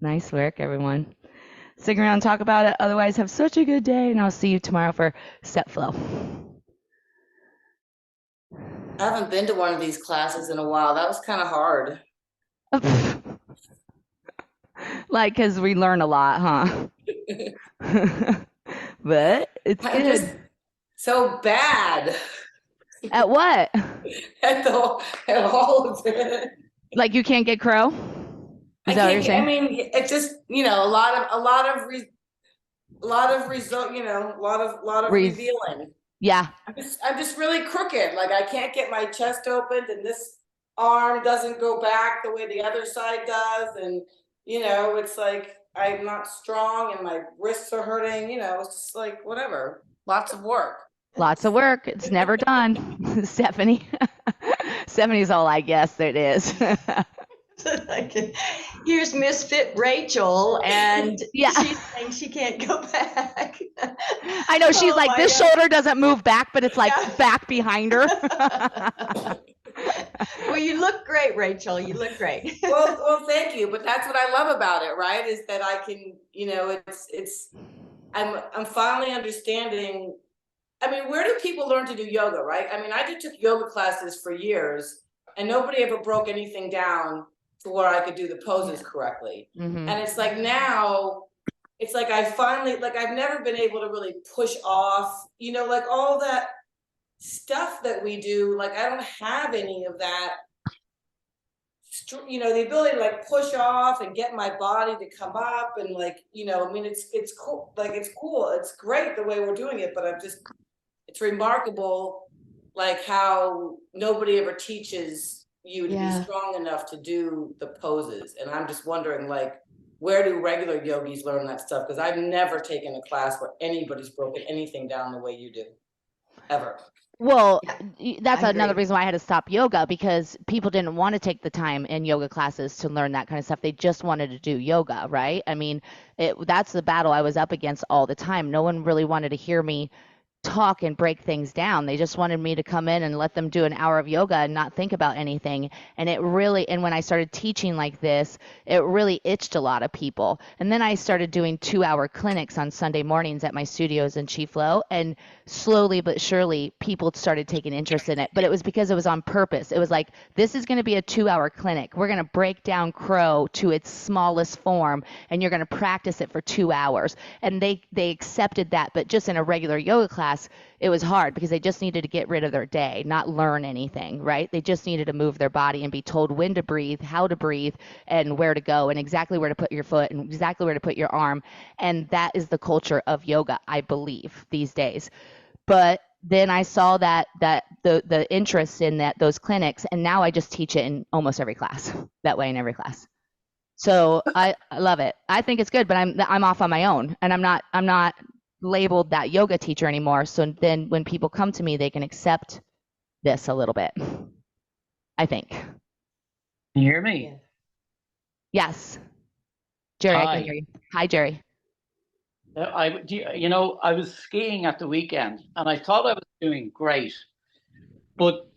Nice work, everyone. Stick around and talk about it. Otherwise, have such a good day, and I'll see you tomorrow for step flow. I haven't been to one of these classes in a while. That was kind of hard. Like, because we learn a lot, huh? But it's I'm just good. so bad At what? at the at all of it. Like you can't get crow? I Is that what you're can't get. I saying? mean, it's just a lot of result. A lot of Reese. revealing. Yeah. I'm just really crooked. Like I can't get my chest opened, and this arm doesn't go back the way the other side does, and it's like I'm not strong, and my wrists are hurting. It's just like whatever. Lots of work. Lots of work. It's never done. Stephanie. Stephanie's all I guess it is. Here's Misfit Rachel, and Yeah. she's saying she can't go back. I know she's like, this shoulder doesn't move back, but it's like back behind her. Well, you look great, Rachel. You look great. Well, thank you. But that's what I love about it, right? Is that I can, I'm finally understanding. I mean, where do people learn to do yoga, right? I mean, I took yoga classes for years, and nobody ever broke anything down to where I could do the poses correctly. Mm-hmm. And it's like now, it's like I finally, like I've never been able to really push off, like all that stuff that we do. Like I don't have any of that, the ability to like push off and get my body to come up and like, I mean, it's cool. Like it's cool. It's great the way we're doing it, but it's remarkable, like how nobody ever teaches you to be strong enough to do the poses. And I'm just wondering, like, where do regular yogis learn that stuff? Because I've never taken a class where anybody's broken anything down the way you do, ever. Well, that's another reason why I had to stop yoga, because people didn't want to take the time in yoga classes to learn that kind of stuff. They just wanted to do yoga, right? I mean, that's the battle I was up against all the time. No one really wanted to hear me talk and break things down. They just wanted me to come in and let them do an hour of yoga and not think about anything. And when I started teaching like this, it really itched a lot of people. And then I started doing 2-hour clinics on Sunday mornings at my studios in Chi Flow, and slowly but surely people started taking interest in it. But it was because it was on purpose. It was like, this is going to be a 2-hour clinic. We're going to break down crow to its smallest form, and you're going to practice it for 2 hours. And they accepted that. But just in a regular yoga class, it was hard because they just needed to get rid of their day, not learn anything, right? They just needed to move their body and be told when to breathe, how to breathe, and where to go, and exactly where to put your foot and exactly where to put your arm. And that is the culture of yoga, I believe, these days. But then I saw that the interest in those clinics, and now I just teach it in almost every class, that way in every class. So I love it. I think it's good, but I'm off on my own, and I'm not labeled that yoga teacher anymore. So then when people come to me, they can accept this a little bit, I think. Can you hear me? Yes. Jerry, Hi. I can hear you. Hi, Jerry. I was skiing at the weekend and I thought I was doing great, but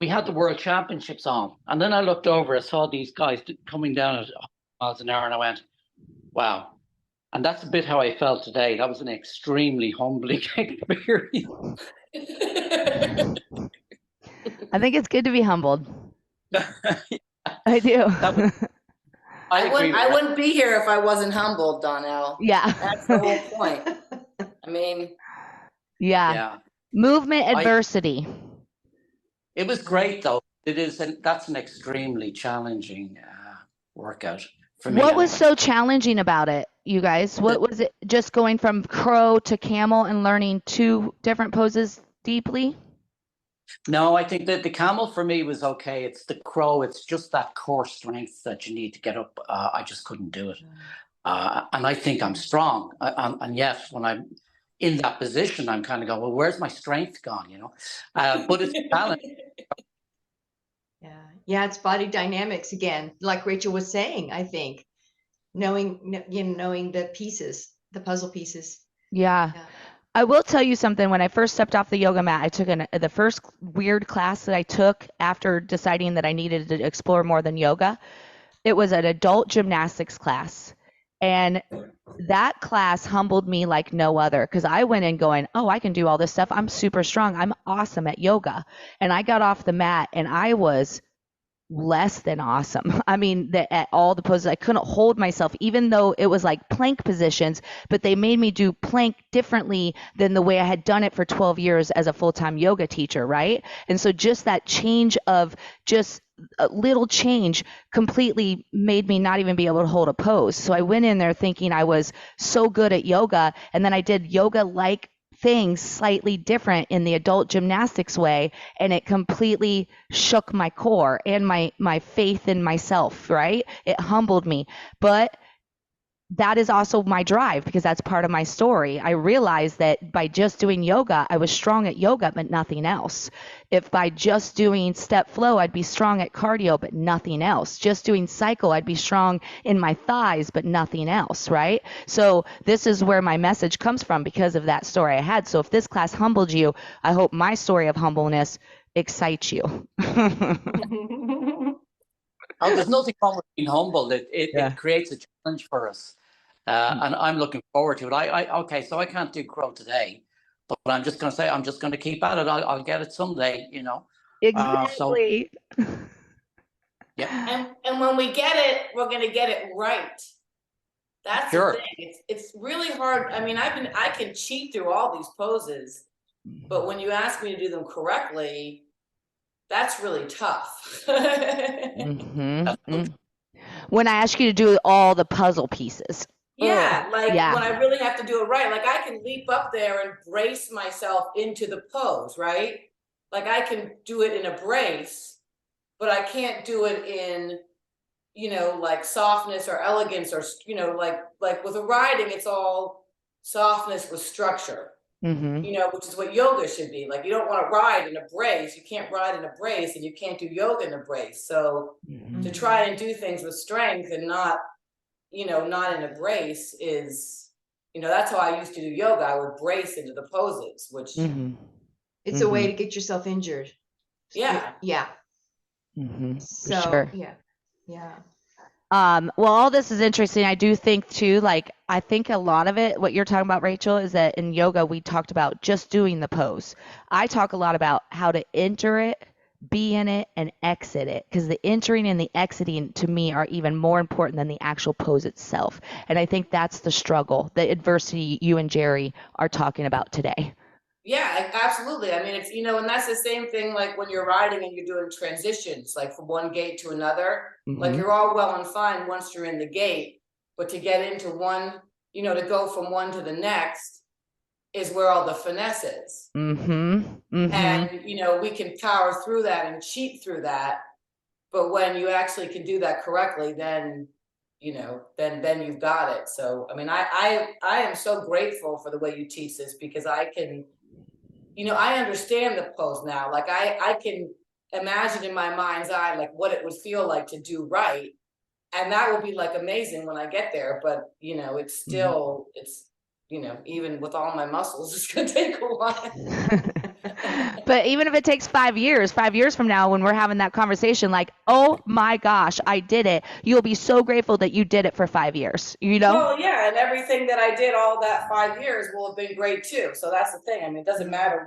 we had the World Championships on. And then I looked over, I saw these guys coming down at miles an hour, and I went, wow. And that's a bit how I felt today. That was an extremely humbling experience. I think it's good to be humbled. I do. I wouldn't be here if I wasn't humbled, Donnell. Yeah. That's the whole point. I mean. Yeah. Movement adversity. It was great, though. That's an extremely challenging workout for me. What was so challenging about it, you guys? What was it? Just going from crow to camel and learning 2 different poses deeply? No, I think that the camel for me was okay. It's the crow. It's just that core strength that you need to get up. I just couldn't do it. And I think I'm strong. And yet when I'm in that position, I'm kind of going, well, where's my strength gone, But it's a challenge. Yeah, it's body dynamics again, like Rachel was saying, I think. Knowing the pieces, the puzzle pieces. Yeah. I will tell you something. When I first stepped off the yoga mat, I took the first weird class that I took after deciding that I needed to explore more than yoga. It was an adult gymnastics class. And that class humbled me like no other, because I went in going, oh, I can do all this stuff. I'm super strong. I'm awesome at yoga. And I got off the mat and I was less than awesome. I mean, at all the poses, I couldn't hold myself, even though it was like plank positions, but they made me do plank differently than the way I had done it for 12 years as a full-time yoga teacher, right? And so just that change of just a little change completely made me not even be able to hold a pose. So I went in there thinking I was so good at yoga, and then I did yoga-like things slightly different in the adult gymnastics way, and it completely shook my core and my faith in myself, right? It humbled me. But that is also my drive, because that's part of my story. I realized that by just doing yoga, I was strong at yoga, but nothing else. If by just doing step flow, I'd be strong at cardio, but nothing else. Just doing cycle, I'd be strong in my thighs, but nothing else, right? So this is where my message comes from, because of that story I had. So if this class humbled you, I hope my story of humbleness excites you. Oh, there's nothing wrong with being humble. Yeah. It creates a challenge for us. And I'm looking forward to it. Okay, so I can't do crow today, but I'm just going to say, I'm just going to keep at it. I'll get it someday, you know. Exactly. Yeah. And when we get it, we're gonna get it right. That's Sure. the thing. It's really hard. I mean, I can cheat through all these poses, but when you ask me to do them correctly, that's really tough. When I ask you to do all the puzzle pieces. Yeah, like Yeah. when I really have to do it right, like I can leap up there and brace myself into the pose, right? Like I can do it in a brace, but I can't do it in, you know, like softness or elegance, or, you know, like with a riding, it's all softness with structure, you know, which is what yoga should be. Like you don't want to ride in a brace. You can't ride in a brace, and you can't do yoga in a brace. So to try and do things with strength and not, you know, not in a brace is, you know, that's how I used to do yoga. I would brace into the poses, which It's a way to get yourself injured. yeah. Yeah. So So yeah. Well, all this is interesting. I do think too, like, I think a lot of it, what you're talking about, Rachel, is that in yoga, we talked about just doing the pose. I talk a lot about how to enter it, be in it, and exit it, because the entering and the exiting to me are even more important than the actual pose itself. And I think that's the struggle, the adversity you and Jerry are talking about today. Yeah, absolutely. I mean, it's, you know, and that's the same thing like when you're riding and you're doing transitions, like from one gate to another. Like you're all well and fine once you're in the gate, but to get into one, you know, to go from one to the next is where all the finesse is. And, you know, we can power through that and cheat through that. But when you actually can do that correctly, then, you know, then you've got it. So, I mean, I am so grateful for the way you teach this, because I can, you know, I understand the pose now. Like I can imagine in my mind's eye, like what it would feel like to do right. And that will be like amazing when I get there. But, you know, it's still, it's, you know, even with all my muscles, it's going to take a while. But even if it takes 5 years from now, when we're having that conversation, like, oh my gosh, I did it, you'll be so grateful that you did it for 5 years, you know? Well, yeah, and everything that I did all that 5 years will have been great too. So that's the thing. I mean, it doesn't matter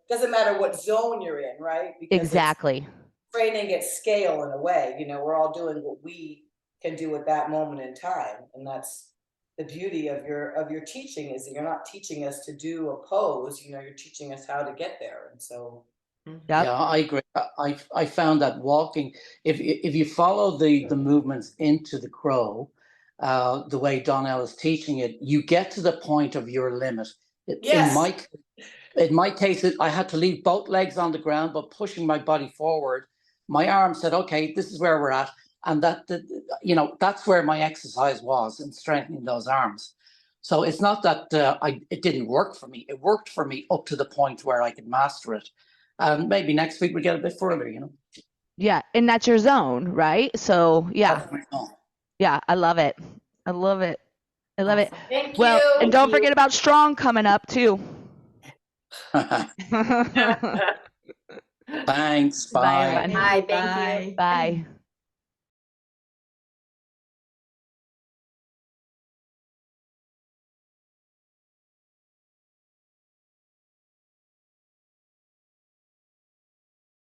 doesn't matter what zone you're in, right? Because Exactly. training at scale in a way, you know, we're all doing what we can do at that moment in time. And that's the beauty of your teaching, is that you're not teaching us to do a pose, you know, you're teaching us how to get there. And so Yeah, I agree. I found that walking, if you follow the movements into the crow, the way Donnell is teaching it, you get to the point of your limit. yes. In my case, I had to leave both legs on the ground, but pushing my body forward, my arm said, "Okay, this is where we're at," and you know, that's where my exercise was in strengthening those arms. So it's not that it didn't work for me. It worked for me up to the point where I could master it. And maybe next week we get a bit further, you know. Yeah, and that's your zone, right? So yeah, yeah, I love it. I love it. I love it. Thank Well, you. and don't forget about strong coming up too. Thanks. Bye, Bye. everyone. Hi, thank you. Bye.